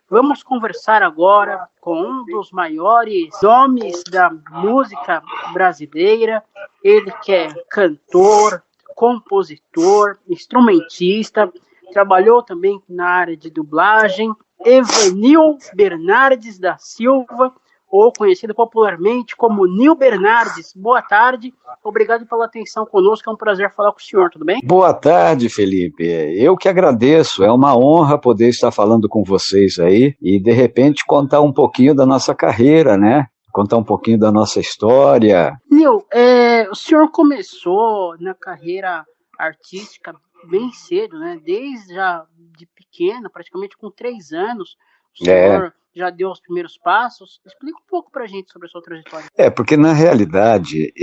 Vamos conversar agora com um dos maiores nomes da música brasileira. Ele que é cantor, compositor, instrumentista, trabalhou também na área de dublagem. Evanil Bernardes da Silva, ou conhecido popularmente como Nil Bernardes. Boa tarde, obrigado pela atenção conosco, é um prazer falar com o senhor, tudo bem? Boa tarde, Felipe. Eu que agradeço, é uma honra poder estar falando com vocês aí e, de repente, contar um pouquinho da nossa carreira, né? Contar um pouquinho da nossa história. Nil, o senhor começou na carreira artística bem cedo, né? Desde já de pequeno, praticamente com 3 anos, o senhor já deu os primeiros passos. Explica um pouco pra gente sobre a sua trajetória. Porque na realidade,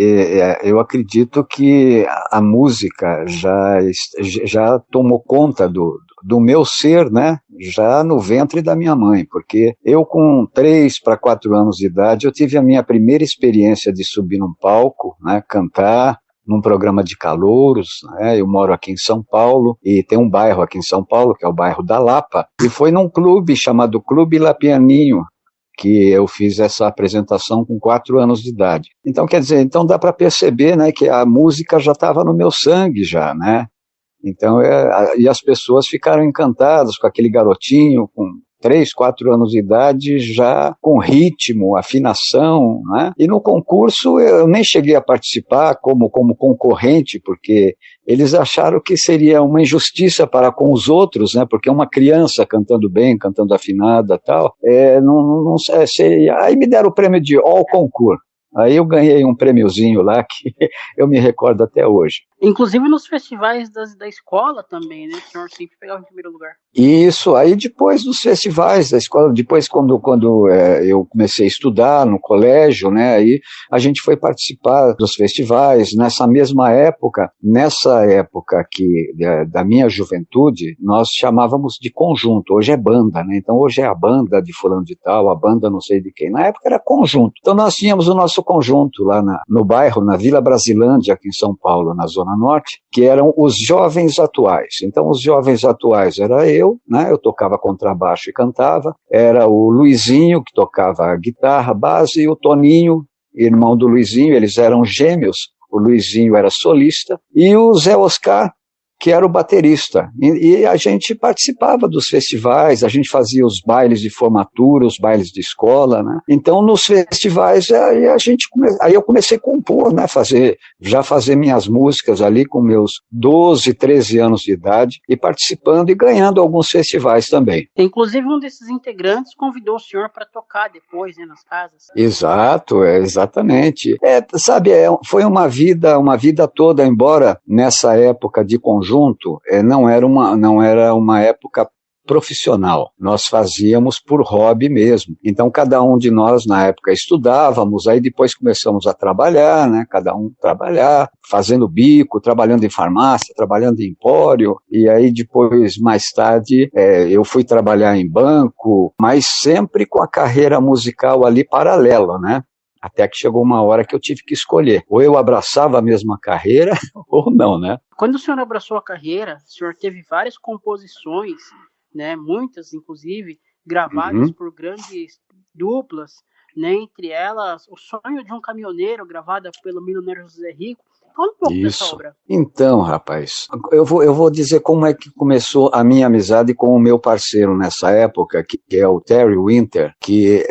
eu acredito que a música já tomou conta do meu ser, né? Já no ventre da minha mãe, porque eu com 3 para 4 anos de idade, eu tive a minha primeira experiência de subir num palco, né? Cantar, num programa de calouros, né? Eu moro aqui em São Paulo e tem um bairro aqui em São Paulo, que é o bairro da Lapa, e foi num clube chamado Clube La Pianinho que eu fiz essa apresentação com 4 anos de idade. Então, quer dizer, então dá para perceber, né, que a música já estava no meu sangue já, né? Então, e as pessoas ficaram encantadas com aquele garotinho com 3, 4 anos de idade, já com ritmo, afinação, né? E no concurso eu nem cheguei a participar como concorrente, porque eles acharam que seria uma injustiça para com os outros, né? Porque uma criança cantando bem, cantando afinada, tal, não seria. Aí me deram o prêmio de All Concours. Aí eu ganhei um prêmiozinho lá que eu me recordo até hoje. Inclusive nos festivais da escola também, né? O senhor sempre pegava em primeiro lugar. Isso, aí depois dos festivais da escola, depois quando eu comecei a estudar no colégio, né, aí a gente foi participar dos festivais. Nessa época que da minha juventude, nós chamávamos de conjunto, hoje é banda, né, então hoje é a banda de fulano de tal, a banda não sei de quem, na época era conjunto. Então nós tínhamos o nosso conjunto lá no bairro, na Vila Brasilândia, aqui em São Paulo, na Zona Norte, que eram os jovens atuais. Então os jovens atuais era eu, né? Eu tocava contrabaixo e cantava, era o Luizinho que tocava guitarra, base, e o Toninho, irmão do Luizinho, eles eram gêmeos, o Luizinho era solista, e o Zé Oscar, que era o baterista, e a gente participava dos festivais, a gente fazia os bailes de formatura, os bailes de escola, né? Então nos festivais aí eu comecei a compor, né? Fazer minhas músicas ali com meus 12, 13 anos de idade e participando e ganhando alguns festivais também. Inclusive um desses integrantes convidou o senhor para tocar depois, né, nas casas. Exato, exatamente. Sabe, foi uma vida toda, embora nessa época de conjunto, não era uma época profissional. Nós fazíamos por hobby mesmo. Então, cada um de nós, na época, estudávamos, aí depois começamos a trabalhar, né? Cada um trabalhar, fazendo bico, trabalhando em farmácia, trabalhando em empório, e aí depois, mais tarde, eu fui trabalhar em banco, mas sempre com a carreira musical ali paralela, né? Até que chegou uma hora que eu tive que escolher. Ou eu abraçava a mesma carreira, ou não, né? Quando o senhor abraçou a carreira, o senhor teve várias composições, né? Muitas, inclusive, gravadas por grandes duplas, né? Entre elas, O Sonho de um Caminhoneiro, gravada pelo milionário José Rico. Fala um pouco dessa obra. Então, rapaz, eu vou dizer como é que começou a minha amizade com o meu parceiro nessa época, que é o Terry Winter, que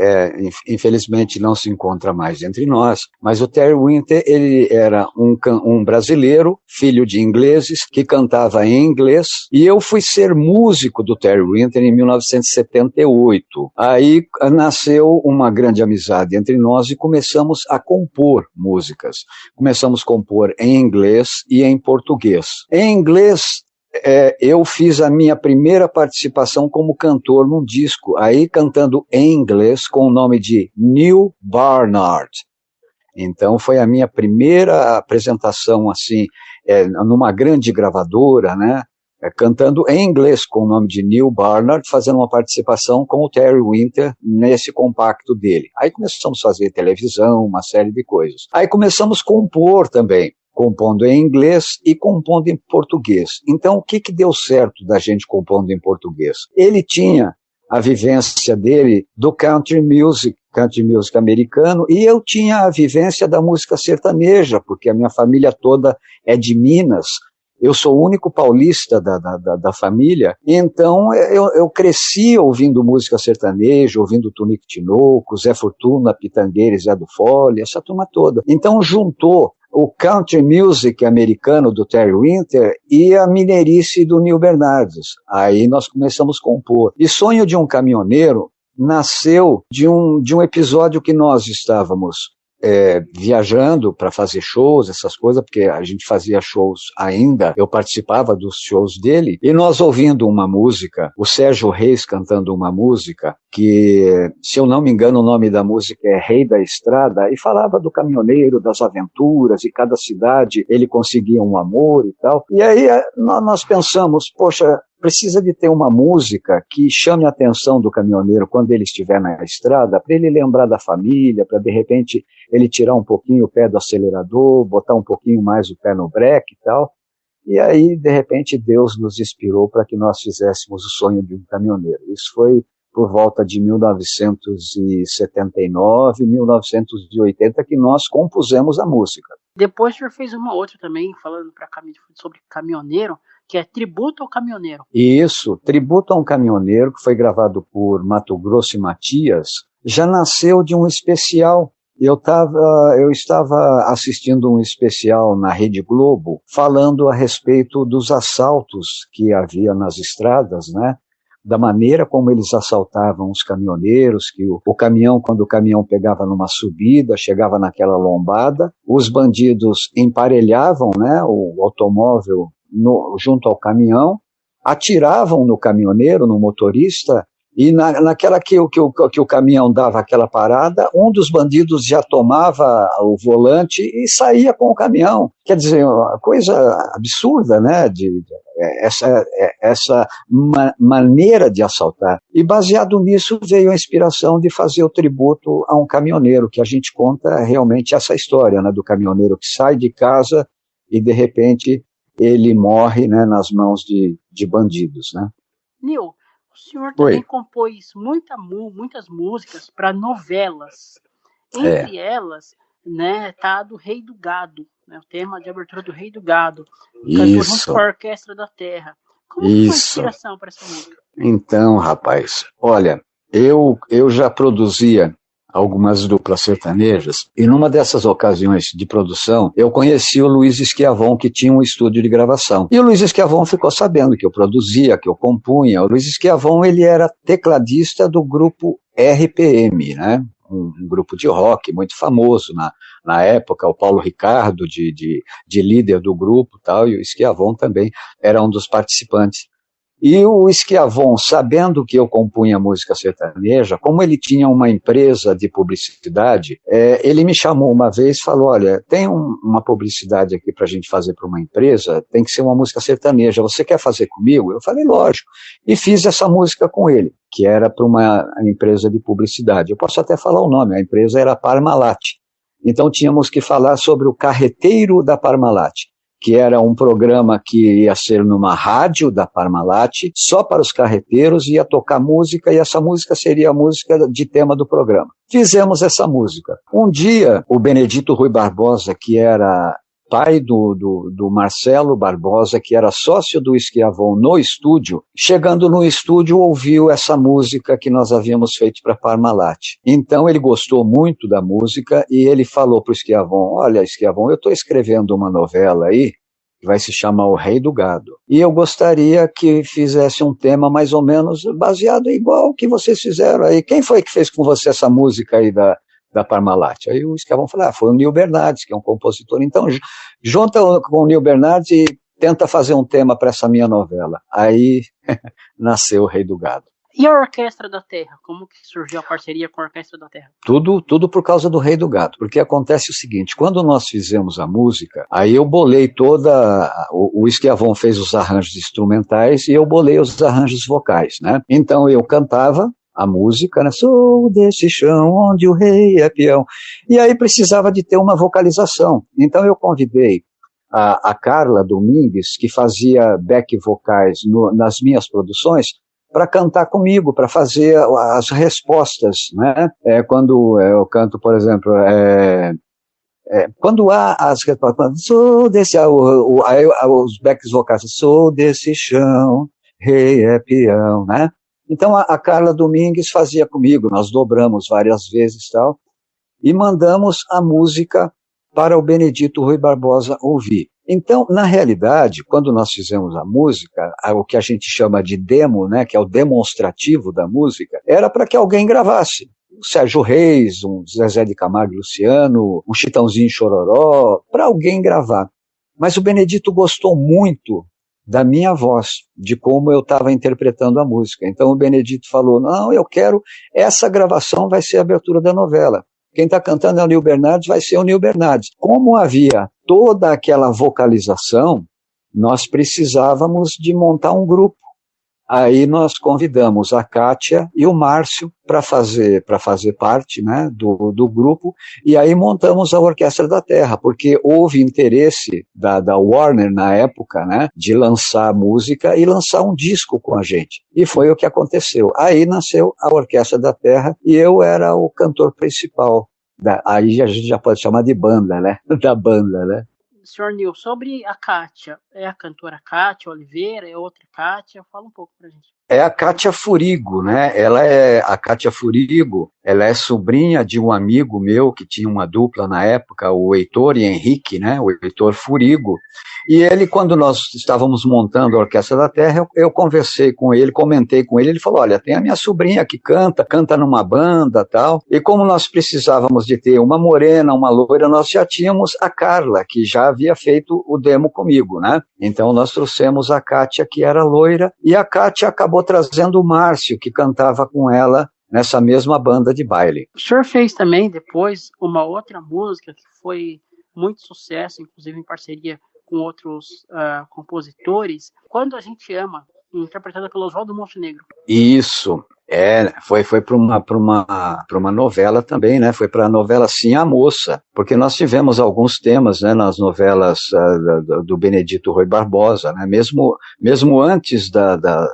infelizmente não se encontra mais entre nós, mas o Terry Winter, ele era um brasileiro, filho de ingleses, que cantava em inglês, e eu fui ser músico do Terry Winter em 1978. Aí nasceu uma grande amizade entre nós e começamos a compor músicas. Começamos a compor em inglês e em português. Em inglês, eu fiz a minha primeira participação como cantor num disco, aí cantando em inglês com o nome de Neil Barnard. Então foi a minha primeira apresentação assim, numa grande gravadora, né? Cantando em inglês com o nome de Neil Barnard, fazendo uma participação com o Terry Winter nesse compacto dele. Aí começamos a fazer televisão, uma série de coisas. Aí começamos a compor também, compondo em inglês e compondo em português. Então, o que deu certo da gente compondo em português? Ele tinha a vivência dele do country music americano, e eu tinha a vivência da música sertaneja, porque a minha família toda é de Minas. Eu sou o único paulista da família, então eu cresci ouvindo música sertaneja, ouvindo Tunico Tinoco, Zé Fortuna, Pitangueira, Zé do Fole, essa turma toda. Então juntou o country music americano do Terry Winter e a mineirice do Nil Bernardes. Aí nós começamos a compor. E Sonho de um Caminhoneiro nasceu de um episódio que nós estávamos viajando para fazer shows, essas coisas, porque a gente fazia shows ainda, eu participava dos shows dele, e nós ouvindo uma música, o Sérgio Reis cantando uma música, que, se eu não me engano, o nome da música é Rei da Estrada, e falava do caminhoneiro, das aventuras, e cada cidade ele conseguia um amor e tal, e aí nós pensamos, poxa, precisa de ter uma música que chame a atenção do caminhoneiro quando ele estiver na estrada, para ele lembrar da família, para de repente ele tirar um pouquinho o pé do acelerador, botar um pouquinho mais o pé no breque e tal. E aí, de repente, Deus nos inspirou para que nós fizéssemos O Sonho de um Caminhoneiro. Isso foi por volta de 1979, 1980, que nós compusemos a música. Depois o senhor fez uma outra também, falando sobre caminhoneiro, que é Tributo ao Caminhoneiro. Isso, Tributo a um Caminhoneiro, que foi gravado por Mato Grosso e Matias, já nasceu de um especial. Eu estava assistindo um especial na Rede Globo, falando a respeito dos assaltos que havia nas estradas, né? Da maneira como eles assaltavam os caminhoneiros, que o caminhão, quando o caminhão pegava numa subida, chegava naquela lombada, os bandidos emparelhavam, né, o automóvel junto ao caminhão, atiravam no caminhoneiro, no motorista, e naquela que o caminhão dava aquela parada, um dos bandidos já tomava o volante e saía com o caminhão. Quer dizer, uma coisa absurda, né, essa maneira de assaltar. E baseado nisso veio a inspiração de fazer o tributo a um caminhoneiro, que a gente conta realmente essa história, né, do caminhoneiro que sai de casa e de repente ele morre, né, nas mãos de bandidos, né. Nil, o senhor também compôs muitas músicas para novelas. Entre elas, né, tá do Rei do Gado, né, o tema de abertura do Rei do Gado, cantor junto com a Orquestra da Terra. Como foi a inspiração para essa música? Então, rapaz, olha, eu já produzia algumas duplas sertanejas, e numa dessas ocasiões de produção, eu conheci o Luiz Schiavon, que tinha um estúdio de gravação. E o Luiz Schiavon ficou sabendo que eu produzia, que eu compunha. O Luiz Schiavon, ele era tecladista do grupo RPM, né? Um grupo de rock muito famoso na época, o Paulo Ricardo, de líder do grupo, tal, e o Schiavon também era um dos participantes. E o Schiavon, sabendo que eu compunha música sertaneja, como ele tinha uma empresa de publicidade, ele me chamou uma vez e falou, olha, tem uma publicidade aqui pra gente fazer para uma empresa, tem que ser uma música sertaneja, você quer fazer comigo? Eu falei, lógico. E fiz essa música com ele, que era para uma empresa de publicidade. Eu posso até falar o nome, a empresa era Parmalat. Então tínhamos que falar sobre o carreteiro da Parmalat, que era um programa que ia ser numa rádio da Parmalat, só para os carreteiros, ia tocar música, e essa música seria a música de tema do programa. Fizemos essa música. Um dia, o Benedito Rui Barbosa, que era pai do Marcelo Barbosa, que era sócio do Schiavon no estúdio, chegando no estúdio, ouviu essa música que nós havíamos feito para Parmalat. Então ele gostou muito da música e ele falou para o Schiavon, olha, Schiavon, eu estou escrevendo uma novela aí, que vai se chamar O Rei do Gado, e eu gostaria que fizesse um tema mais ou menos baseado igual que vocês fizeram aí. Quem foi que fez com você essa música aí da Parmalat? Aí o Schiavon falou, foi o Nil Bernardes, que é um compositor. Então, junta com o Nil Bernardes e tenta fazer um tema para essa minha novela. Aí nasceu O Rei do Gado. E a Orquestra da Terra? Como que surgiu a parceria com a Orquestra da Terra? Tudo por causa do Rei do Gado, porque acontece o seguinte, quando nós fizemos a música, aí eu bolei o Schiavon fez os arranjos instrumentais e eu bolei os arranjos vocais, né? Então eu cantava a música, né? Sou desse chão onde o rei é peão. E aí precisava de ter uma vocalização. Então eu convidei a Carla Domingues, que fazia back vocais nas minhas produções, para cantar comigo, para fazer as respostas, né? Quando eu canto, por exemplo, quando há as respostas, sou desse, aí os backs vocais, sou desse chão, rei é peão, né? Então a Carla Domingues fazia comigo, nós dobramos várias vezes tal, e mandamos a música para o Benedito Rui Barbosa ouvir. Então, na realidade, quando nós fizemos a música, o que a gente chama de demo, né, que é o demonstrativo da música, era para que alguém gravasse. O Sérgio Reis, um Zezé de Camargo e Luciano, um Chitãozinho Chororó, para alguém gravar. Mas o Benedito gostou muito da minha voz, de como eu estava interpretando a música. Então o Benedito falou, não, eu quero, essa gravação vai ser a abertura da novela. Quem está cantando é o Nil Bernardes, vai ser o Nil Bernardes. Como havia toda aquela vocalização, nós precisávamos de montar um grupo. Aí nós convidamos a Kátia e o Márcio para fazer parte, né, do grupo, e aí montamos a Orquestra da Terra, porque houve interesse da Warner na época, né, de lançar música e lançar um disco com a gente. E foi o que aconteceu. Aí nasceu a Orquestra da Terra e eu era o cantor principal. Aí a gente já pode chamar de banda, né, da banda, né. Senhor Nil, sobre a Kátia, é a cantora Kátia Oliveira, é outra Kátia? Fala um pouco pra gente. É a Kátia Furigo, né? A Kátia Furigo, ela é sobrinha de um amigo meu que tinha uma dupla na época, o Heitor e Henrique, né? O Heitor Furigo. E ele, quando nós estávamos montando a Orquestra da Terra, eu conversei com ele, comentei com ele, ele falou, olha, tem a minha sobrinha que canta numa banda, tal. E como nós precisávamos de ter uma morena, uma loira, nós já tínhamos a Carla, que já havia feito o demo comigo, né? Então nós trouxemos a Kátia, que era loira, e a Kátia acabou trazendo o Márcio, que cantava com ela nessa mesma banda de baile. O senhor fez também, depois, uma outra música que foi muito sucesso, inclusive em parceria com outros compositores, Quando a Gente Ama, interpretada pelo Oswaldo Montenegro. Isso, foi para uma novela também, né? Foi para a novela Sim a Moça, porque nós tivemos alguns temas, né, nas novelas do Benedito Rui Barbosa, né? Mesmo antes da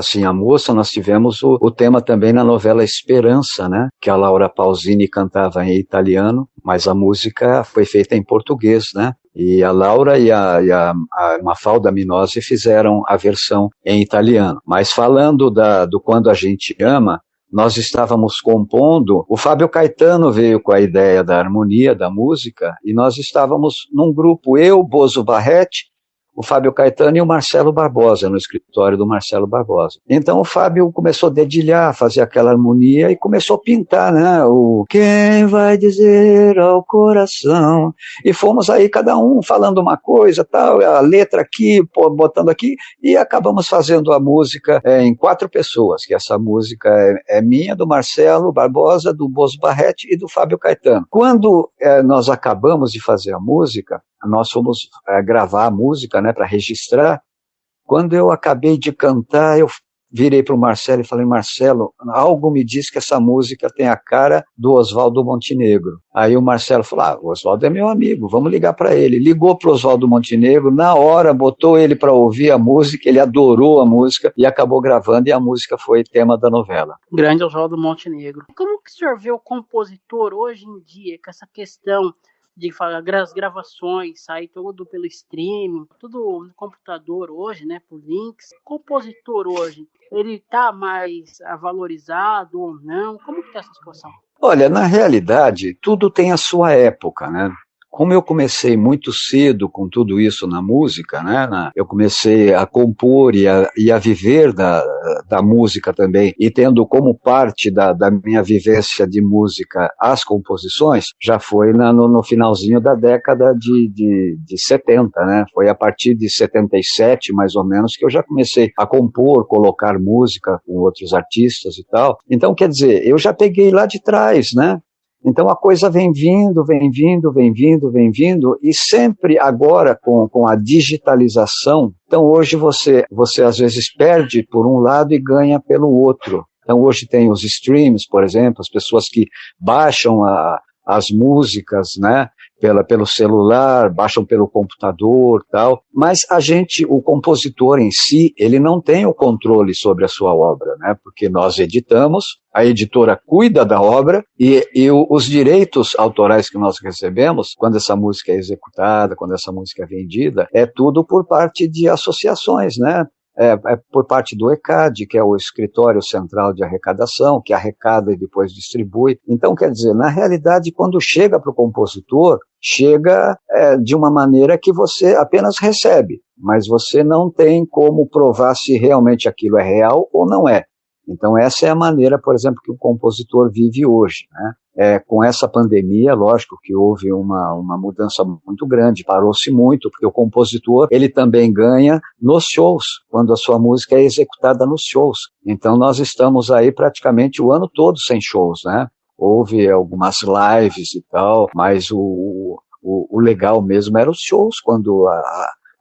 Sim a Moça, nós tivemos o tema também na novela Esperança, né? Que a Laura Pausini cantava em italiano, mas a música foi feita em português, né? E a Laura e a Mafalda Minosi fizeram a versão em italiano. Mas falando do Quando a Gente Ama, nós estávamos compondo, o Fábio Caetano veio com a ideia da harmonia da música, e nós estávamos num grupo, eu, Bozo Barretti, o Fábio Caetano e o Marcelo Barbosa, no escritório do Marcelo Barbosa. Então o Fábio começou a dedilhar, fazer aquela harmonia e começou a pintar, né? O quem vai dizer ao coração? E fomos aí cada um falando uma coisa, tal, a letra aqui, botando aqui, e acabamos fazendo a música em 4 pessoas, que essa música é minha, do Marcelo Barbosa, do Bozo Barretti e do Fábio Caetano. Quando nós acabamos de fazer a música, nós fomos gravar a música, né, para registrar. Quando eu acabei de cantar, eu virei para o Marcelo e falei, Marcelo, algo me diz que essa música tem a cara do Oswaldo Montenegro. Aí o Marcelo falou, o Oswaldo é meu amigo, vamos ligar para ele. Ligou para o Oswaldo Montenegro, na hora botou ele para ouvir a música, ele adorou a música e acabou gravando, e a música foi tema da novela. Grande Oswaldo Montenegro. Como que o senhor vê o compositor hoje em dia, com essa questão de as gravações, sair tudo pelo streaming, tudo no computador hoje, né, por links. O compositor hoje, ele está mais valorizado ou não? Como que está essa situação? Olha, na realidade, tudo tem a sua época, né? Como eu comecei muito cedo com tudo isso na música, né? Eu comecei a compor e a viver da música também, e tendo como parte da minha vivência de música as composições, já foi no finalzinho da década de 70, né? Foi a partir de 77, mais ou menos, que eu já comecei a compor, colocar música com outros artistas e tal. Então, quer dizer, eu já peguei lá de trás, né? Então a coisa vem vindo, e sempre agora com a digitalização, então hoje você às vezes perde por um lado e ganha pelo outro. Então hoje tem os streams, por exemplo, as pessoas que baixam as músicas, né? pelo celular, baixam pelo computador, tal. Mas o compositor em si, ele não tem o controle sobre a sua obra, né? Porque nós editamos, a editora cuida da obra e os direitos autorais que nós recebemos, quando essa música é executada, quando essa música é vendida, é tudo por parte de associações, né? É por parte do ECAD, que é o Escritório Central de Arrecadação, que arrecada e depois distribui. Então, quer dizer, na realidade, quando chega para o compositor, chega de uma maneira que você apenas recebe, mas você não tem como provar se realmente aquilo é real ou não é. Então, essa é a maneira, por exemplo, que o compositor vive hoje, né? Com essa pandemia, lógico que houve uma mudança muito grande, parou-se muito, porque o compositor, ele também ganha nos shows, quando a sua música é executada nos shows. Então, nós estamos aí praticamente o ano todo sem shows, né? Houve algumas lives e tal, mas o legal mesmo eram os shows, quando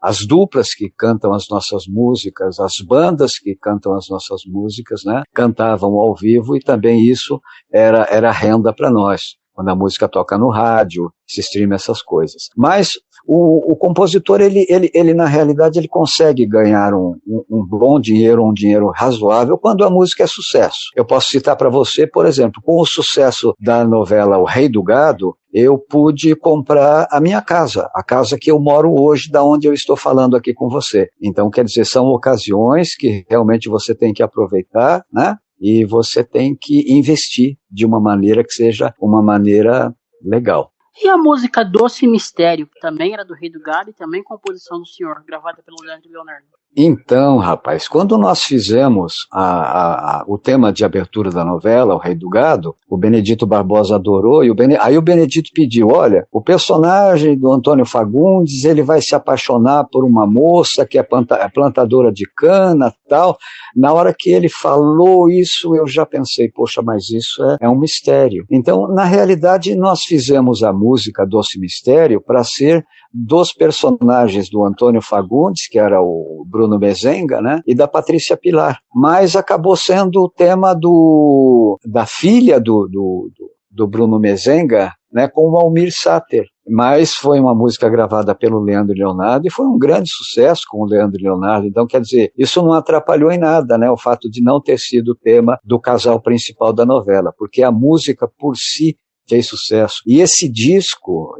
as duplas que cantam as nossas músicas, as bandas que cantam as nossas músicas, né, cantavam ao vivo, e também isso era renda para nós, quando a música toca no rádio, se streama essas coisas. Mas o compositor, ele na realidade, ele consegue ganhar um bom dinheiro, um dinheiro razoável, quando a música é sucesso. Eu posso citar para você, por exemplo, com o sucesso da novela O Rei do Gado, eu pude comprar a minha casa, a casa que eu moro hoje, da onde eu estou falando aqui com você. Então, quer dizer, são ocasiões que realmente você tem que aproveitar, né? E você tem que investir de uma maneira que seja uma maneira legal. E a música Doce Mistério, que também era do Rei do Gado e também composição do senhor, gravada pelo Leandro e Leonardo? Então, rapaz, quando nós fizemos o tema de abertura da novela, O Rei do Gado, o Benedito Barbosa adorou, e aí o Benedito pediu, olha, o personagem do Antônio Fagundes, ele vai se apaixonar por uma moça que é plantadora de cana e tal. Na hora que ele falou isso, eu já pensei, poxa, mas isso é um mistério. Então, na realidade, nós fizemos a música Doce Mistério para ser dos personagens do Antônio Fagundes, que era o Bruno Mezenga, né, e da Patrícia Pilar. Mas acabou sendo o tema da filha do Bruno Mezenga, né, com o Almir Sater. Mas foi uma música gravada pelo Leandro e Leonardo e foi um grande sucesso com o Leandro e Leonardo. Então, quer dizer, isso não atrapalhou em nada, né, o fato de não ter sido o tema do casal principal da novela, porque a música por si fez sucesso. E esse disco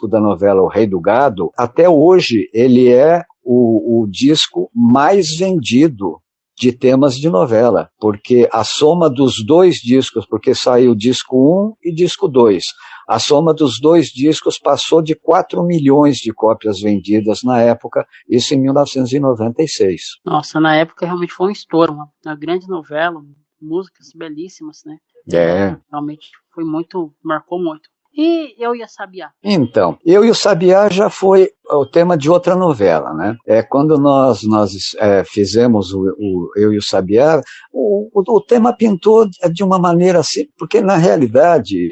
da novela O Rei do Gado, até hoje, ele é o disco mais vendido de temas de novela, porque a soma dos dois discos, porque saiu disco 1 e disco 2, a soma dos dois discos passou de 4 milhões de cópias vendidas na época, isso em 1996. Nossa, na época realmente foi um estouro, uma grande novela, músicas belíssimas, né? Realmente foi marcou muito. E Eu e a Sabiá? Então, Eu e o Sabiá já foi o tema de outra novela, né? Quando nós fizemos o Eu e o Sabiá, o tema pintou de uma maneira assim, porque na realidade,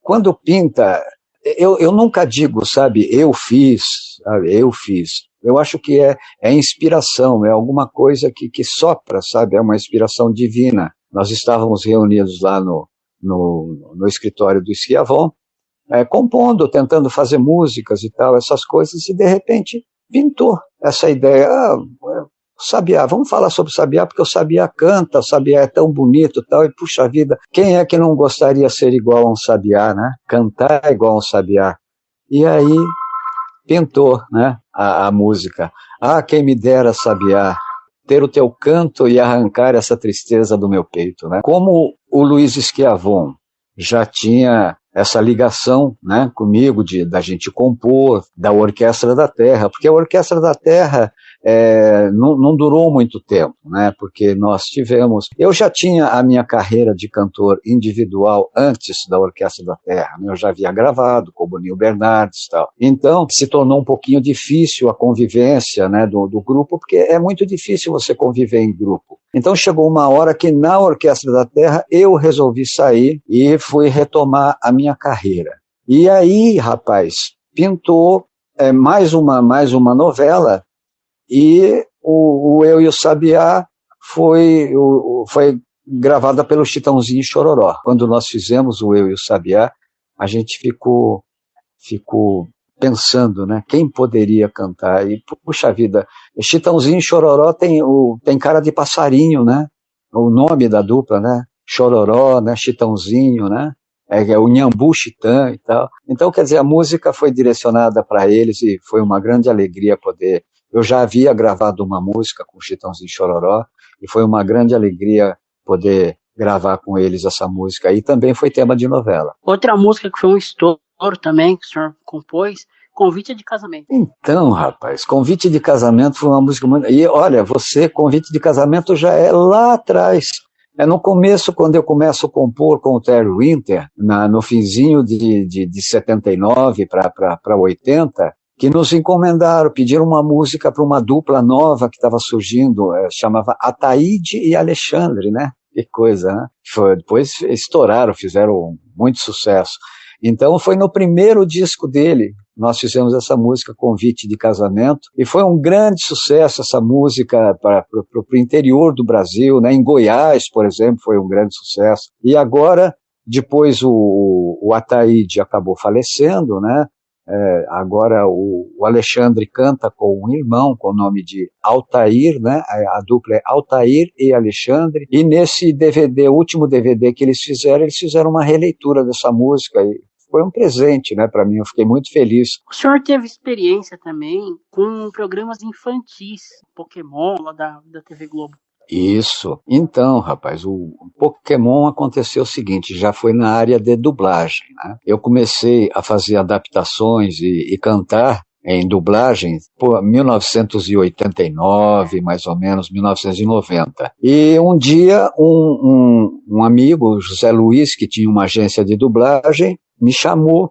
quando pinta, eu nunca digo, sabe, eu fiz, sabe, eu fiz. Eu acho que é inspiração, é alguma coisa que sopra, sabe, é uma inspiração divina. Nós estávamos reunidos lá no escritório do Schiavon, compondo, tentando fazer músicas e tal, essas coisas, e de repente pintou essa ideia, Sabiá, vamos falar sobre o Sabiá, porque o Sabiá canta, o Sabiá é tão bonito e tal, e puxa vida, quem é que não gostaria de ser igual a um Sabiá, né? Cantar igual a um Sabiá. E aí pintou, né, a música. Quem me dera, Sabiá, ter o teu canto e arrancar essa tristeza do meu peito, né? Como o Luiz Schiavon já tinha essa ligação, né, comigo, da gente compor, da Orquestra da Terra, porque a Orquestra da Terra não durou muito tempo, né, porque eu já tinha a minha carreira de cantor individual antes da Orquestra da Terra, né, eu já havia gravado com o Boninho Bernardes e tal, então se tornou um pouquinho difícil a convivência, né, do grupo, porque é muito difícil você conviver em grupo. Então chegou uma hora que na Orquestra da Terra eu resolvi sair e fui retomar a minha carreira. E aí, rapaz, pintou mais uma novela, e o Eu e o Sabiá foi gravada pelo Chitãozinho e Chororó. Quando nós fizemos o Eu e o Sabiá, a gente ficou fico pensando, né, quem poderia cantar, e puxa vida, Chitãozinho e Chororó tem cara de passarinho, né, o nome da dupla, né, Chororó, né, Chitãozinho, né, é o Nhambu Chitã e tal. Então, quer dizer, a música foi direcionada para eles e foi uma grande alegria poder. Eu já havia gravado uma música com Chitãozinho e Chororó e foi uma grande alegria poder gravar com eles essa música. E também foi tema de novela. Outra música que foi um estouro também, que o senhor compôs, Convite de Casamento. Então, rapaz, Convite de Casamento foi uma música muito... E olha, Convite de Casamento já é lá atrás. É no começo, quando eu começo a compor com o Terry Winter, no finzinho de 79 para 80, que nos encomendaram, pediram uma música para uma dupla nova que estava surgindo, chamava Ataíde e Alexandre, né? Que coisa, né? Depois estouraram, fizeram muito sucesso. Então foi no primeiro disco dele, nós fizemos essa música Convite de Casamento, e foi um grande sucesso essa música para o interior do Brasil, né? Em Goiás, por exemplo, foi um grande sucesso. E agora, depois o Ataíde acabou falecendo, né? Agora o Alexandre canta com um irmão com o nome de Altair, né? A dupla é Altair e Alexandre, e nesse DVD, o último DVD que eles fizeram uma releitura dessa música, e foi um presente, né, para mim, eu fiquei muito feliz. O senhor teve experiência também com programas infantis, Pokémon, lá da TV Globo? Isso. Então, rapaz, o Pokémon aconteceu o seguinte, já foi na área de dublagem, né? Eu comecei a fazer adaptações e cantar em dublagem por 1989, mais ou menos, 1990. E um dia, um amigo, José Luiz, que tinha uma agência de dublagem, me chamou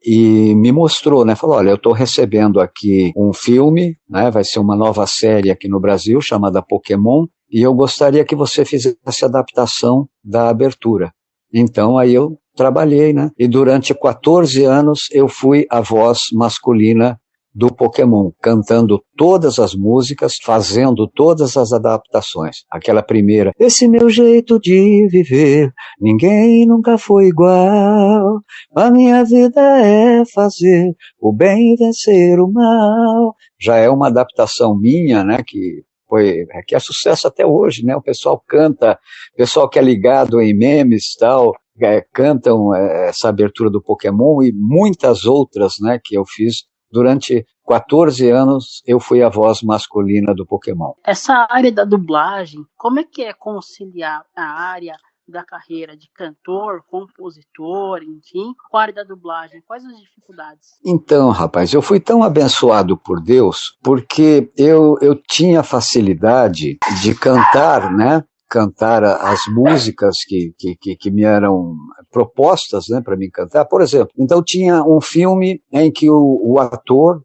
e me mostrou, né, falou, olha, eu estou recebendo aqui um filme, né, vai ser uma nova série aqui no Brasil, chamada Pokémon, e eu gostaria que você fizesse a adaptação da abertura. Então, aí eu trabalhei, né, e durante 14 anos eu fui a voz masculina do Pokémon, cantando todas as músicas, fazendo todas as adaptações. Aquela primeira, esse meu jeito de viver, ninguém nunca foi igual, a minha vida é fazer o bem e vencer o mal. Já é uma adaptação minha, né, que é sucesso até hoje, né, o pessoal canta, o pessoal que é ligado em memes e tal, cantam essa abertura do Pokémon e muitas outras, né, que eu fiz. Durante 14 anos, eu fui a voz masculina do Pokémon. Essa área da dublagem, como é que é conciliar a área da carreira de cantor, compositor, enfim, com a área da dublagem? Quais as dificuldades? Então, rapaz, eu fui tão abençoado por Deus, porque eu tinha facilidade de cantar, né? Cantar as músicas que me eram propostas, né, para mim cantar. Por exemplo, então tinha um filme em que o ator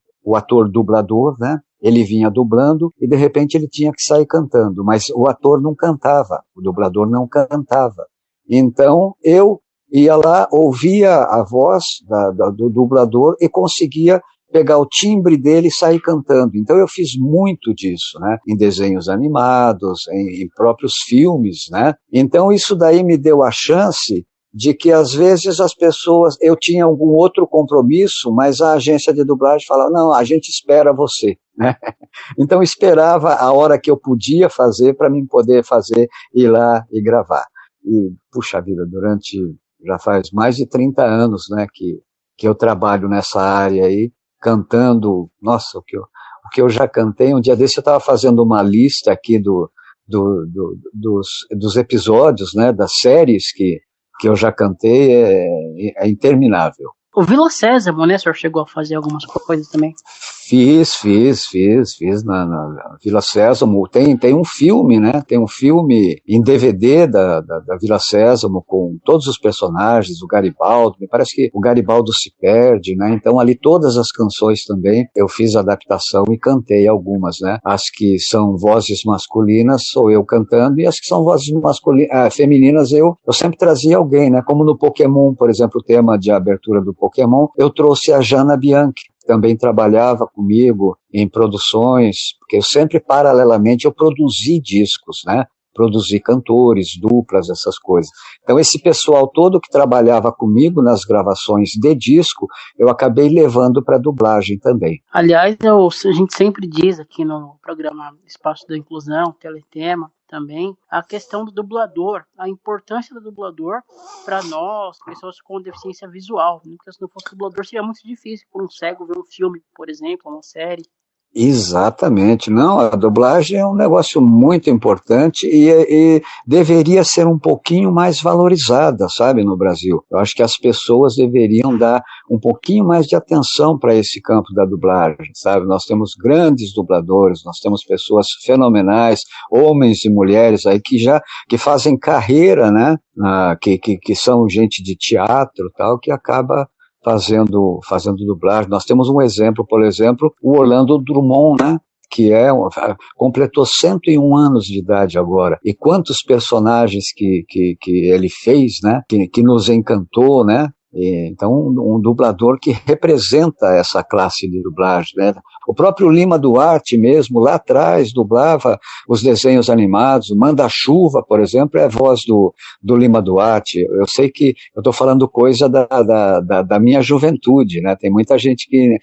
dublador, né, ele vinha dublando e de repente ele tinha que sair cantando, mas o ator não cantava, o dublador não cantava. Então eu ia lá, ouvia a voz do dublador e conseguia pegar o timbre dele e sair cantando. Então eu fiz muito disso, né? Em desenhos animados, em próprios filmes, né? Então isso daí me deu a chance de que às vezes as pessoas, eu tinha algum outro compromisso, mas a agência de dublagem falava, não, a gente espera você, né? Então esperava a hora que eu podia fazer para mim poder fazer, ir lá e gravar. E, puxa vida, já faz mais de 30 anos, né, que eu trabalho nessa área aí, cantando, nossa, o que eu já cantei. Um dia desse eu estava fazendo uma lista aqui dos episódios, né, das séries que eu já cantei, é interminável. O Vila Sésamo, né, o senhor chegou a fazer algumas coisas também? Fiz na Vila Sésamo. Tem um filme, né? Tem um filme em DVD da Vila Sésamo com todos os personagens, o Garibaldo. Me parece que o Garibaldo se perde, né? Então ali todas as canções também eu fiz a adaptação e cantei algumas, né? As que são vozes masculinas sou eu cantando e as que são vozes femininas eu sempre trazia alguém, né? Como no Pokémon, por exemplo, o tema de abertura do Pokémon, eu trouxe a Jana Bianchi. Também trabalhava comigo em produções, porque eu sempre, paralelamente, eu produzi discos, né? produzir cantores, duplas, essas coisas. Então esse pessoal todo que trabalhava comigo nas gravações de disco, eu acabei levando para dublagem também. Aliás, a gente sempre diz aqui no programa Espaço da Inclusão, Teletema, também, a questão do dublador, a importância do dublador para nós, pessoas com deficiência visual, né? Porque se não fosse dublador seria muito difícil para um cego ver um filme, por exemplo, uma série. Exatamente, não, a dublagem é um negócio muito importante e deveria ser um pouquinho mais valorizada, sabe, no Brasil. Eu acho que as pessoas deveriam dar um pouquinho mais de atenção para esse campo da dublagem, sabe? Nós temos grandes dubladores, nós temos pessoas fenomenais, homens e mulheres aí que fazem carreira, né, que são gente de teatro, tal, que acaba fazendo dublagem. Nós temos um exemplo, por exemplo, o Orlando Drummond, né? Que completou 101 anos de idade agora. E quantos personagens que ele fez, né? Que nos encantou, né? Então, um dublador que representa essa classe de dublagem, né? O próprio Lima Duarte mesmo, lá atrás, dublava os desenhos animados. Manda-Chuva, por exemplo, é a voz do Lima Duarte. Eu sei que eu estou falando coisa da minha juventude, né? Tem muita gente que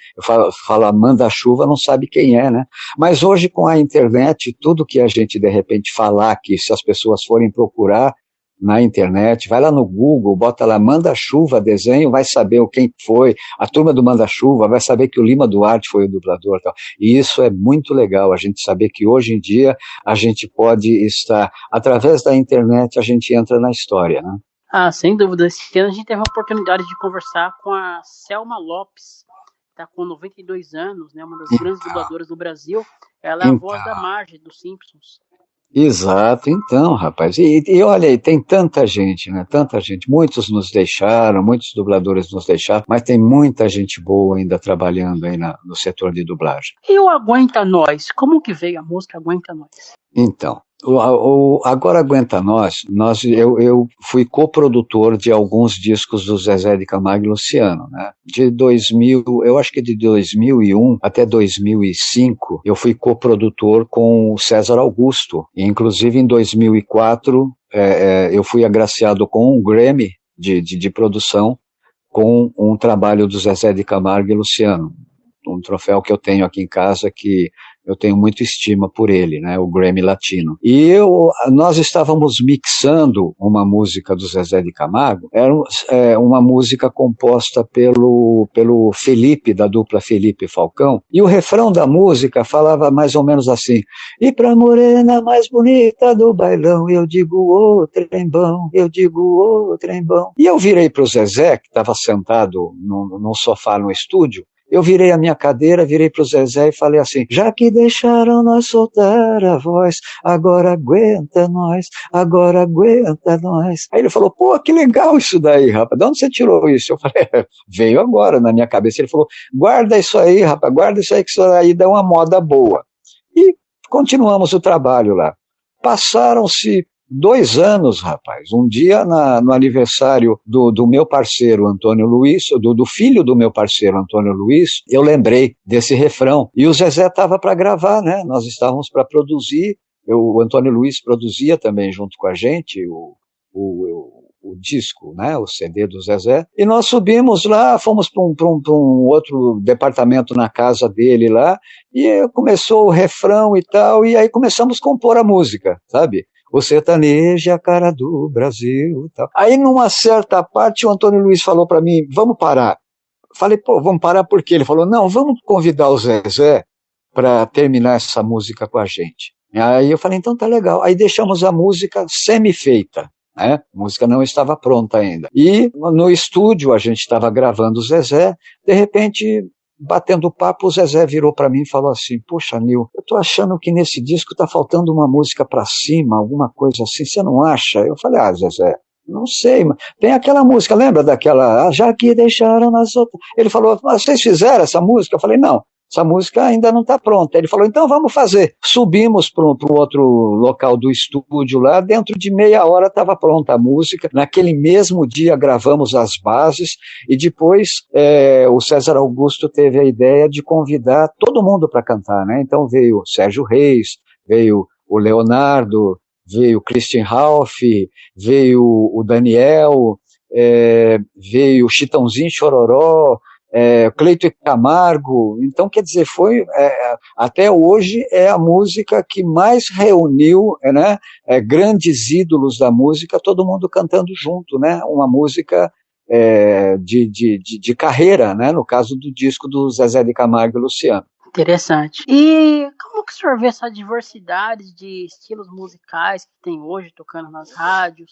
fala Manda-Chuva, não sabe quem é, né? Mas hoje, com a internet, tudo que a gente, de repente, falar aqui, se as pessoas forem procurar na internet, vai lá no Google, bota lá Manda-Chuva desenho, vai saber quem foi, a turma do Manda-Chuva vai saber que o Lima Duarte foi o dublador, tal. E isso é muito legal, a gente saber que hoje em dia a gente pode estar, através da internet a gente entra na história, né? Ah, sem dúvida. Esse ano a gente teve a oportunidade de conversar com a Selma Lopes, está com 92 anos, né, uma das grandes dubladoras do Brasil. Ela é a voz da Marge, dos Simpsons. Exato, então, rapaz, e olha aí, tem tanta gente, né, tanta gente, muitos nos deixaram, muitos dubladores nos deixaram, mas tem muita gente boa ainda trabalhando aí no setor de dublagem. E o Aguenta Nós? Como que veio a música Aguenta Nós? Então, Agora Aguenta Nós, eu fui coprodutor de alguns discos do Zezé de Camargo e Luciano, né? De 2000, eu acho que de 2001 até 2005, eu fui coprodutor com o César Augusto. E, inclusive, em 2004, eu fui agraciado com um Grammy de produção com um trabalho do Zezé de Camargo e Luciano. Um troféu que eu tenho aqui em casa que eu tenho muita estima por ele, né, o Grammy Latino. E nós estávamos mixando uma música do Zezé de Camargo, era uma música composta pelo Felipe, da dupla Felipe e Falcão, e o refrão da música falava mais ou menos assim: e pra morena mais bonita do bailão, eu digo ô trembão, eu digo ô trembão. E eu virei pro Zezé, que estava sentado num sofá no estúdio, eu virei a minha cadeira, virei pro Zezé e falei assim: já que deixaram nós soltar a voz, agora aguenta nós, agora aguenta nós. Aí ele falou: pô, que legal isso daí, rapaz, de onde você tirou isso? Eu falei: veio agora na minha cabeça. Ele falou: guarda isso aí, rapaz, guarda isso aí, que isso aí dá uma moda boa. E continuamos o trabalho lá. Passaram-se 2 anos, rapaz. Um dia, no aniversário do meu parceiro Antônio Luiz, do filho do meu parceiro Antônio Luiz, eu lembrei desse refrão. E o Zezé estava para gravar, né? Nós estávamos para produzir. O Antônio Luiz produzia também junto com a gente o disco, né? O CD do Zezé. E nós subimos lá, fomos para um outro departamento na casa dele lá, e começou o refrão e tal, e aí começamos a compor a música, sabe? O sertanejo é a cara do Brasil. Tal. Aí, numa certa parte, o Antônio Luiz falou para mim: vamos parar. Falei: pô, vamos parar por quê? Ele falou: não, vamos convidar o Zezé para terminar essa música com a gente. Aí eu falei: então tá legal. Aí deixamos a música semi-feita, né? A música não estava pronta ainda. E no estúdio, a gente estava gravando o Zezé, de repente, batendo papo, o Zezé virou para mim e falou assim: poxa, Nil, eu tô achando que nesse disco tá faltando uma música para cima, alguma coisa assim, você não acha? Eu falei: ah, Zezé, não sei, mas tem aquela música, lembra daquela, já que deixaram nas outras. Ele falou: mas vocês fizeram essa música? Eu falei: não, essa música ainda não está pronta. Ele falou: então vamos fazer. Subimos para o outro local do estúdio lá, dentro de meia hora estava pronta a música. Naquele mesmo dia gravamos as bases e depois o César Augusto teve a ideia de convidar todo mundo para cantar, né? Então veio o Sérgio Reis, veio o Leonardo, veio o Christian Ralph, veio o Daniel, veio o Chitãozinho Chororó, Cleito e Camargo. Então, quer dizer, até hoje é a música que mais reuniu, né, grandes ídolos da música, todo mundo cantando junto, né, uma música de carreira, né, no caso do disco do Zezé de Camargo e Luciano. Interessante. E como que o senhor vê essa diversidade de estilos musicais que tem hoje tocando nas rádios,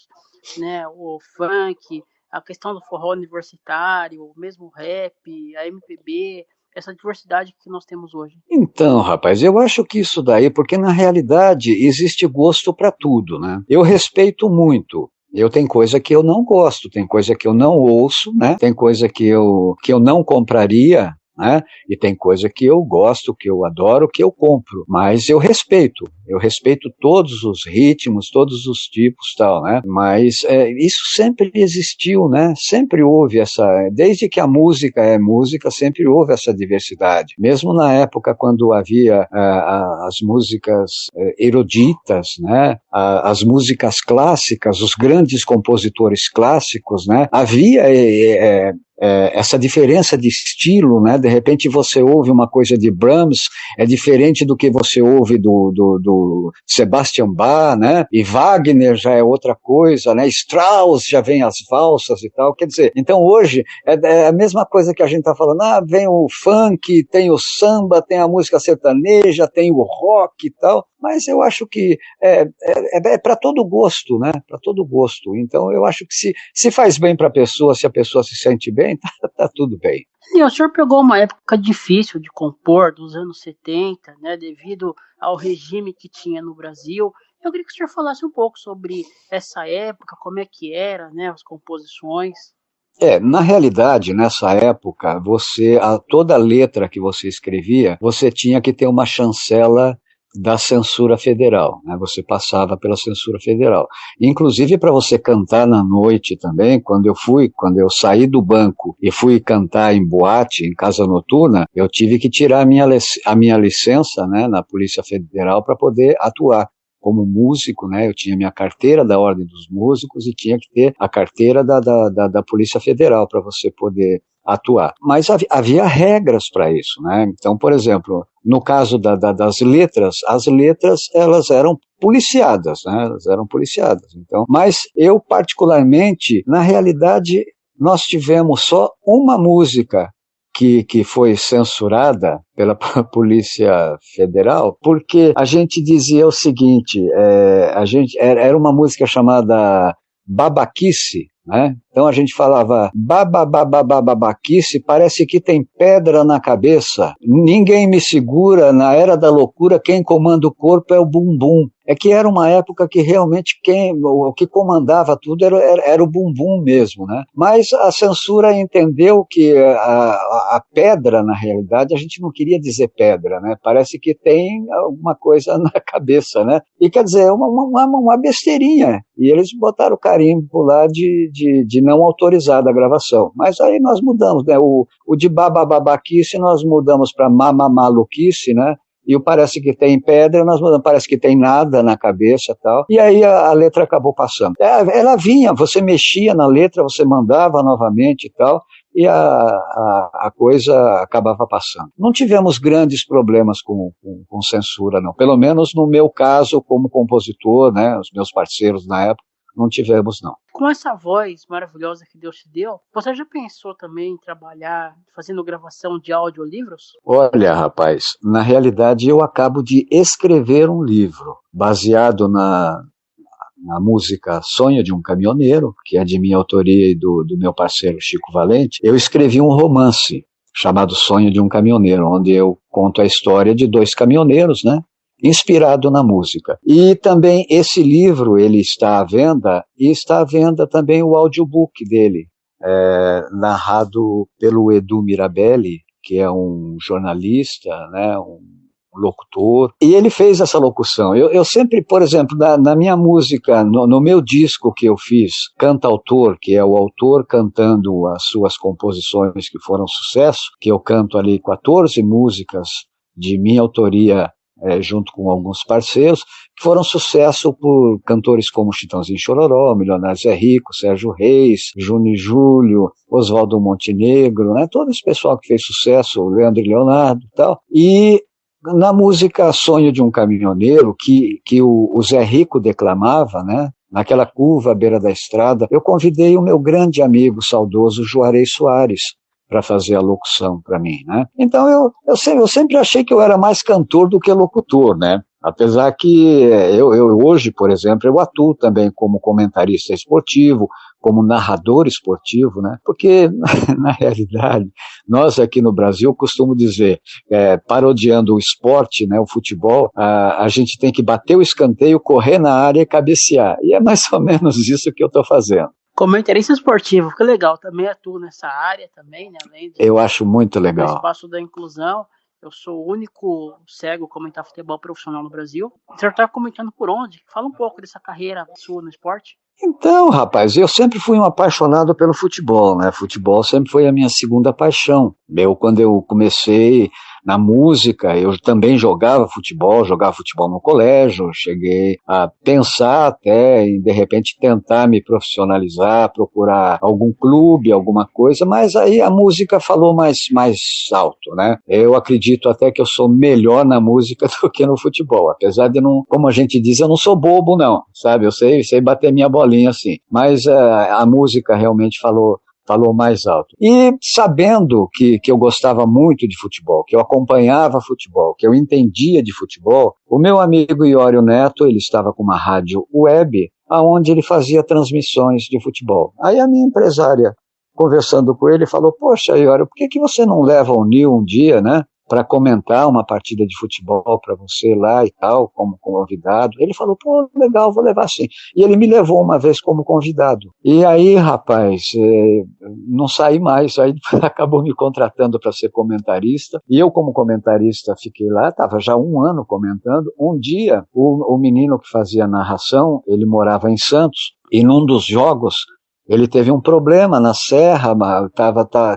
né, o funk, a questão do forró universitário, mesmo o rap, a MPB, essa diversidade que nós temos hoje? Então, rapaz, eu acho que isso daí, porque na realidade existe gosto para tudo, né? Eu respeito muito. Tem coisa que eu não gosto, tem coisa que eu não ouço, né? Tem coisa que eu não compraria, né? E tem coisa que eu gosto, que eu adoro, que eu compro, mas eu respeito todos os ritmos, todos os tipos, tal, né? Mas isso sempre existiu, né? Sempre houve desde que a música é música, sempre houve essa diversidade. Mesmo na época quando havia as músicas eruditas, né? As músicas clássicas, os grandes compositores clássicos, né? Havia essa diferença de estilo, né? De repente você ouve uma coisa de Brahms, é diferente do que você ouve do Sebastian Bach, né? E Wagner já é outra coisa, né? Strauss já vem as valsas e tal. Quer dizer, então hoje é a mesma coisa que a gente está falando, vem o funk, tem o samba, tem a música sertaneja, tem o rock e tal, mas eu acho que é para todo gosto, né? Para todo gosto. Então eu acho que se faz bem para a pessoa, se a pessoa se sente bem, tá tudo bem. E o senhor pegou uma época difícil de compor, dos anos 70, né, devido ao regime que tinha no Brasil. Eu queria que o senhor falasse um pouco sobre essa época, como é que era, né, as composições. Na realidade, nessa época, toda letra que você escrevia, você tinha que ter uma chancela da censura federal, né? Você passava pela censura federal. Inclusive para você cantar na noite também, quando eu saí do banco e fui cantar em boate, em casa noturna, eu tive que tirar a minha licença, né, na Polícia Federal para poder atuar como músico, né? Eu tinha minha carteira da Ordem dos Músicos e tinha que ter a carteira da Polícia Federal para você poder atuar. Mas havia regras para isso, né? Então, por exemplo, no caso das letras, as letras elas eram policiadas, né? Elas eram policiadas. Então, mas eu particularmente, na realidade, nós tivemos só uma música que foi censurada pela Polícia Federal, porque a gente dizia o seguinte, era uma música chamada Babaquice, né? Então a gente falava babaquice, parece que tem pedra na cabeça, ninguém me segura, na era da loucura quem comanda o corpo é o bumbum. É que era uma época que realmente o que comandava tudo era o bumbum mesmo, né? Mas a censura entendeu que a pedra, na realidade, a gente não queria dizer pedra, né? Parece que tem alguma coisa na cabeça, né? E quer dizer, uma besteirinha. E eles botaram o carimbo lá de não autorizada a gravação. Mas aí nós mudamos, né? O de babaquice nós mudamos para maluquice, né? E o parece que tem pedra, nós mudamos, parece que tem nada na cabeça e tal. E aí a letra acabou passando. Ela vinha, você mexia na letra, você mandava novamente e tal, e a coisa acabava passando. Não tivemos grandes problemas com censura, não. Pelo menos no meu caso, como compositor, né, os meus parceiros na época, não tivemos, não. Com essa voz maravilhosa que Deus te deu, você já pensou também em trabalhar fazendo gravação de audiolivros? Olha, rapaz, na realidade eu acabo de escrever um livro baseado na música Sonho de um Caminhoneiro, que é de minha autoria e do meu parceiro Chico Valente. Eu escrevi um romance chamado Sonho de um Caminhoneiro, onde eu conto a história de dois caminhoneiros, né? Inspirado na música. E também esse livro, ele está à venda, e está à venda também o audiobook dele, narrado pelo Edu Mirabelli, que é um jornalista, né, um locutor, e ele fez essa locução. Eu sempre, por exemplo, na minha música, no meu disco que eu fiz, Cantautor, que é o autor cantando as suas composições que foram sucesso, que eu canto ali 14 músicas de minha autoria, junto com alguns parceiros, que foram sucesso por cantores como Chitãozinho e Chororó, Milionário Zé Rico, Sérgio Reis, Júnior e Júlio, Oswaldo Montenegro, né? Todo esse pessoal que fez sucesso, o Leandro e Leonardo e tal. E na música Sonho de um Caminhoneiro, que o Zé Rico declamava, né? Naquela curva à beira da estrada, eu convidei o meu grande amigo saudoso Juarez Soares para fazer a locução para mim, né? Então eu sempre achei que eu era mais cantor do que locutor, né? Apesar que eu hoje, por exemplo, eu atuo também como comentarista esportivo, como narrador esportivo, né? Porque, na realidade, nós aqui no Brasil, eu costumo dizer, parodiando o esporte, né, o futebol, a gente tem que bater o escanteio, correr na área e cabecear. E é mais ou menos isso que eu estou fazendo. Comentarista esportivo, que legal, também atuo nessa área também, né? Além eu acho muito legal. No espaço da inclusão, eu sou o único cego a comentar futebol profissional no Brasil. Você está comentando por onde? Fala um pouco dessa carreira sua no esporte. Então, rapaz, eu sempre fui um apaixonado pelo futebol, né? Futebol sempre foi a minha segunda paixão. Quando eu comecei na música, eu também jogava futebol no colégio, cheguei a pensar até em, de repente, tentar me profissionalizar, procurar algum clube, alguma coisa, mas aí a música falou mais alto, né? Eu acredito até que eu sou melhor na música do que no futebol, apesar de não, como a gente diz, eu não sou bobo não, sabe? Eu sei bater minha bolinha assim, mas a música realmente falou mais alto. E sabendo que eu gostava muito de futebol, que eu acompanhava futebol, que eu entendia de futebol, o meu amigo Iório Neto, ele estava com uma rádio web, onde ele fazia transmissões de futebol. Aí a minha empresária, conversando com ele, falou, poxa, Iório, por que você não leva o Nil um dia, né? Para comentar uma partida de futebol para você lá e tal, como convidado. Ele falou, pô, legal, vou levar sim. E ele me levou uma vez como convidado. E aí, rapaz, não saí mais, aí acabou me contratando para ser comentarista. E eu, como comentarista, fiquei lá, estava já 1 ano comentando. Um dia, o menino que fazia a narração, ele morava em Santos, e num dos jogos, ele teve um problema na serra,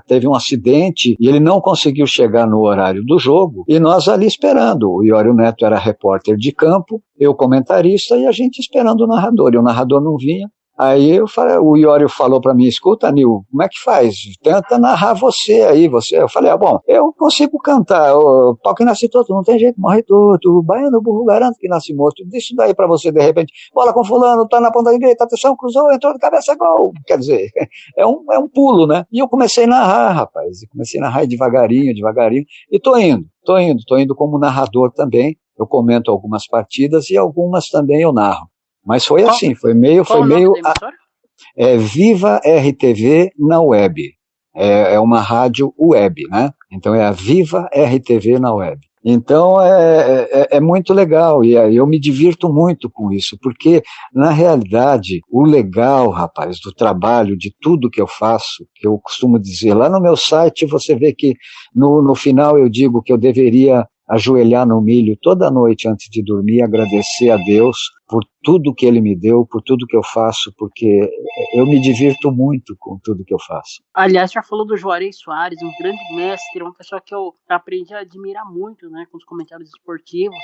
teve um acidente e ele não conseguiu chegar no horário do jogo e nós ali esperando. O Iório Neto era repórter de campo, eu comentarista e a gente esperando o narrador. E o narrador não vinha. Aí o Iório falou para mim, escuta, Nil, como é que faz? Tenta narrar você aí, você. Eu falei, bom, eu consigo cantar, o pau que nasce torto, não tem jeito, morre torto, o baiano burro garanto que nasce morto. Deixa isso daí para você, de repente, bola com fulano, tá na ponta direita, atenção, cruzou, entrou de cabeça, gol. Quer dizer, é um pulo, né? E eu comecei a narrar, rapaz, comecei a narrar devagarinho, e tô indo como narrador também, eu comento algumas partidas e algumas também eu narro. Mas foi assim, foi meio Viva RTV na web. É uma rádio web, né? Então é a Viva RTV na web. Então é muito legal e eu me divirto muito com isso, porque na realidade o legal, rapaz, do trabalho, de tudo que eu faço, que eu costumo dizer, lá no meu site você vê que no final eu digo que eu deveria ajoelhar no milho toda noite antes de dormir, agradecer a Deus por tudo que Ele me deu, por tudo que eu faço, porque eu me divirto muito com tudo que eu faço. Aliás, já falou do Juarez Soares, um grande mestre, uma pessoa que eu aprendi a admirar muito, né, com os comentários esportivos,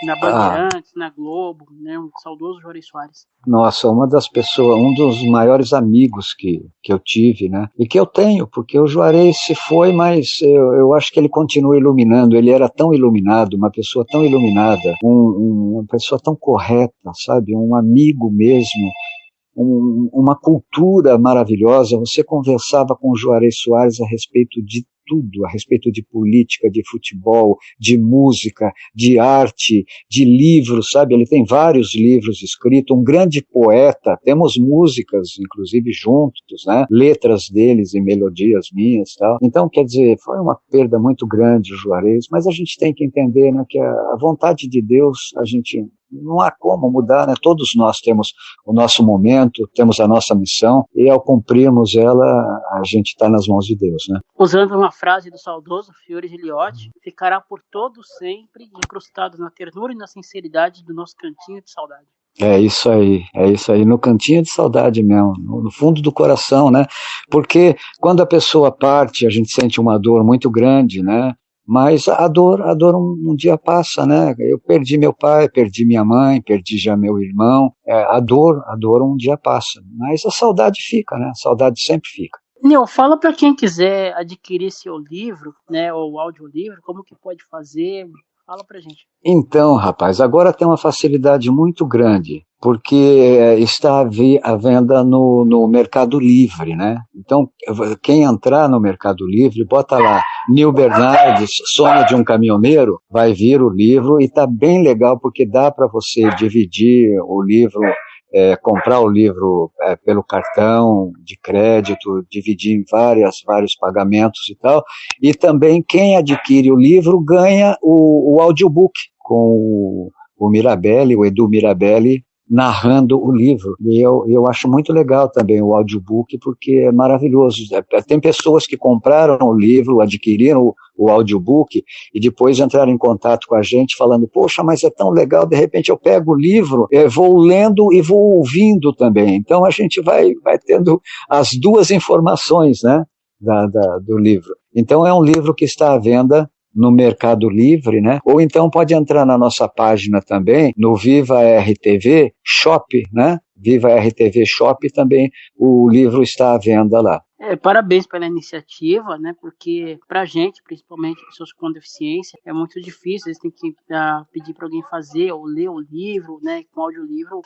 na Bandeirantes, na Globo, né, um saudoso Juarez Soares. Nossa, um dos maiores amigos que eu tive, né, e que eu tenho, porque o Juarez se foi, mas eu acho que ele continua iluminando, ele era tão iluminado, uma pessoa tão iluminada, uma pessoa tão correta, sabe, um amigo mesmo, uma cultura maravilhosa. Você conversava com o Juarez Soares a respeito de tudo, a respeito de política, de futebol, de música, de arte, de livros, sabe? Ele tem vários livros escritos, um grande poeta, temos músicas, inclusive, juntos, né? Letras deles e melodias minhas, tal. Então, quer dizer, foi uma perda muito grande o Juarez, mas a gente tem que entender, né, que a vontade de Deus, a gente não há como mudar, né? Todos nós temos o nosso momento, temos a nossa missão, e ao cumprirmos ela, a gente está nas mãos de Deus, né? Usando uma frase do saudoso Fiore Giliotti, ficará por todo sempre incrustado na ternura e na sinceridade do nosso cantinho de saudade. É isso aí, no cantinho de saudade mesmo, no fundo do coração, né? Porque quando a pessoa parte, a gente sente uma dor muito grande, né? Mas a dor um dia passa, né? Eu perdi meu pai, perdi minha mãe, perdi já meu irmão. A dor um dia passa. Mas a saudade fica, né? A saudade sempre fica. Nil, fala para quem quiser adquirir seu livro, né, ou audiolivro, como que pode fazer? Fala pra gente. Então, rapaz, agora tem uma facilidade muito grande, porque está à venda no Mercado Livre, né? Então, quem entrar no Mercado Livre, bota lá, Nil Bernardes, Sonho de um Caminhoneiro, vai vir o livro e tá bem legal, porque dá para você dividir o livro, comprar o livro pelo cartão de crédito, dividir em vários pagamentos e tal, e também quem adquire o livro ganha o audiobook com o Mirabelli, o Edu Mirabelli, narrando o livro. E eu acho muito legal também o audiobook, porque é maravilhoso. Tem pessoas que compraram o livro, adquiriram o audiobook e depois entraram em contato com a gente falando, poxa, mas é tão legal, de repente eu pego o livro, vou lendo e vou ouvindo também. Então a gente vai tendo as duas informações, né, do livro. Então é um livro que está à venda no Mercado Livre, né? Ou então pode entrar na nossa página também, no Viva RTV Shop, né? Viva RTV Shop também, o livro está à venda lá. Parabéns pela iniciativa, né? Porque pra gente, principalmente pessoas com deficiência, é muito difícil, eles têm que pedir para alguém fazer ou ler o livro, né? Com audiolivro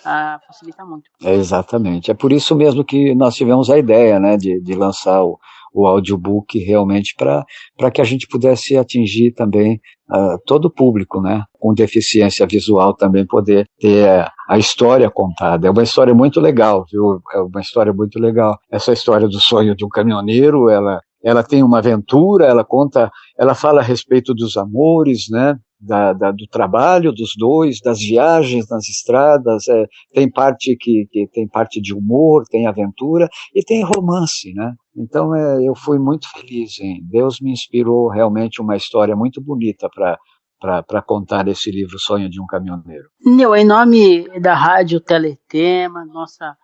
facilita muito. Exatamente, é por isso mesmo que nós tivemos a ideia, né? De lançar o audiobook realmente para que a gente pudesse atingir também todo o público, né, com deficiência visual também poder ter a história contada. É uma história muito legal, viu? É uma história muito legal. Essa história do sonho de um caminhoneiro, ela tem uma aventura, ela fala a respeito dos amores, né, do trabalho dos dois, das viagens nas estradas, tem parte que tem parte de humor, tem aventura e tem romance, né? Então eu fui muito feliz, hein? Deus me inspirou realmente uma história muito bonita para contar esse livro Sonho de um Caminhoneiro. Nil, em nome da Rádio Teletema, nossa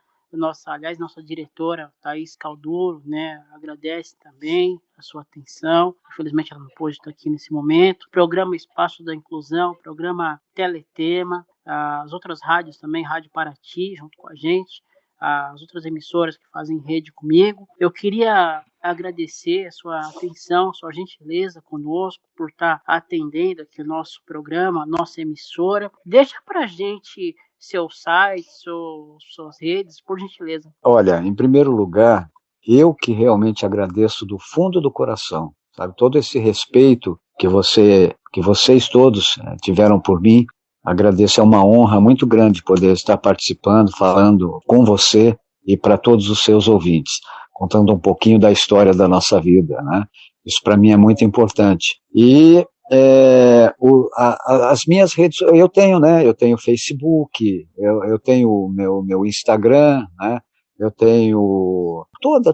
diretora, Thaís Calduro, né, agradece também a sua atenção. Infelizmente ela não pôde estar aqui nesse momento. Programa Espaço da Inclusão, programa Teletema, as outras rádios também, Rádio Paraty, junto com a gente, as outras emissoras que fazem rede comigo. Eu queria agradecer a sua atenção, sua gentileza conosco, por estar atendendo aqui o nosso programa, a nossa emissora. Deixa pra gente seu site, suas redes, por gentileza. Olha, em primeiro lugar, eu que realmente agradeço do fundo do coração, sabe, todo esse respeito que vocês todos tiveram por mim. Agradeço, é uma honra muito grande poder estar participando, falando com você e para todos os seus ouvintes, contando um pouquinho da história da nossa vida, né? Isso para mim é muito importante. E as minhas redes, eu tenho Facebook, eu tenho o meu Instagram, né? Eu tenho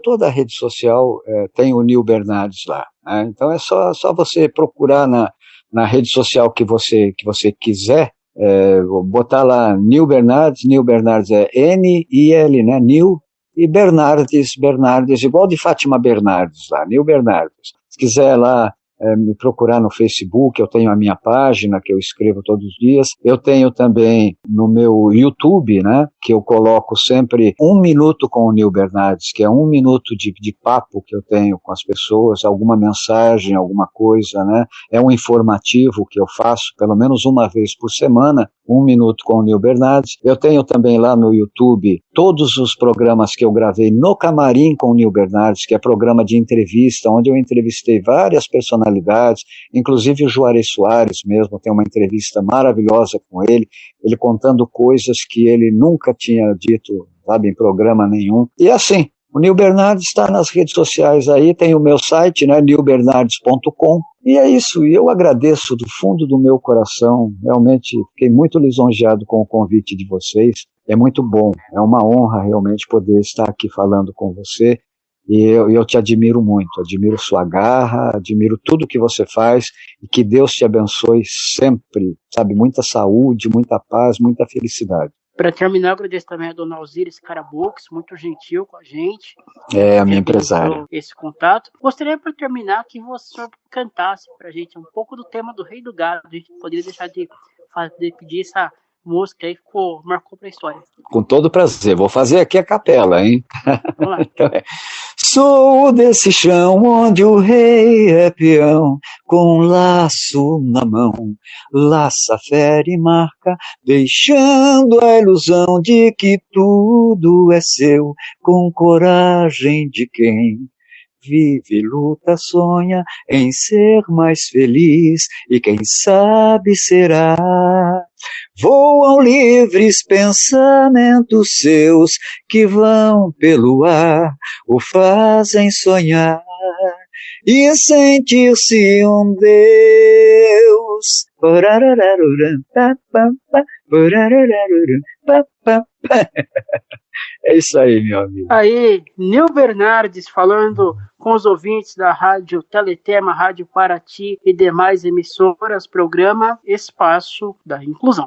toda a rede social, tem o Nil Bernardes lá, né? Então é só você procurar na rede social que você quiser, botar lá Nil Bernardes é N-I-L, né? Nil e Bernardes, igual de Fátima Bernardes lá, Nil Bernardes. Se quiser lá me procurar no Facebook, eu tenho a minha página que eu escrevo todos os dias. Eu tenho também no meu YouTube, né, que eu coloco sempre 1 minuto com o Nil Bernardes, que é 1 minuto de papo que eu tenho com as pessoas, alguma mensagem, alguma coisa, né? É um informativo que eu faço pelo menos uma vez por semana, 1 minuto com o Nil Bernardes. Eu tenho também lá no YouTube todos os programas que eu gravei no Camarim com o Nil Bernardes, que é programa de entrevista, onde eu entrevistei várias personalidades, inclusive o Juarez Soares mesmo, tem uma entrevista maravilhosa com ele contando coisas que ele nunca tinha dito, sabe, em programa nenhum. E assim, o Nil Bernardes está nas redes sociais aí, tem o meu site, né, nilbernardes.com, e é isso, e eu agradeço do fundo do meu coração, realmente fiquei muito lisonjeado com o convite de vocês, é muito bom, é uma honra realmente poder estar aqui falando com você, e eu te admiro muito, admiro sua garra, admiro tudo que você faz, e que Deus te abençoe sempre, sabe, muita saúde, muita paz, muita felicidade. Para terminar, eu agradeço também a dona Alzira Scarabux, muito gentil com a gente. A minha empresária. Esse contato. Gostaria, para terminar, que você cantasse para a gente um pouco do tema do Rei do Gado. A gente poderia deixar de pedir essa música aí, marcou para a história. Com todo prazer. Vou fazer aqui a capela, hein? Vamos lá. Então sou desse chão onde o rei é peão, com um laço na mão, laça, fere e marca, deixando a ilusão de que tudo é seu, com coragem de quem vive, luta, sonha em ser mais feliz, e quem sabe será. Voam livres pensamentos seus que vão pelo ar, o fazem sonhar e sentir-se um Deus. É isso aí, meu amigo. Aí, Nil Bernardes falando com os ouvintes da Rádio Teletema, Rádio Paraty e demais emissoras, programa Espaço da Inclusão.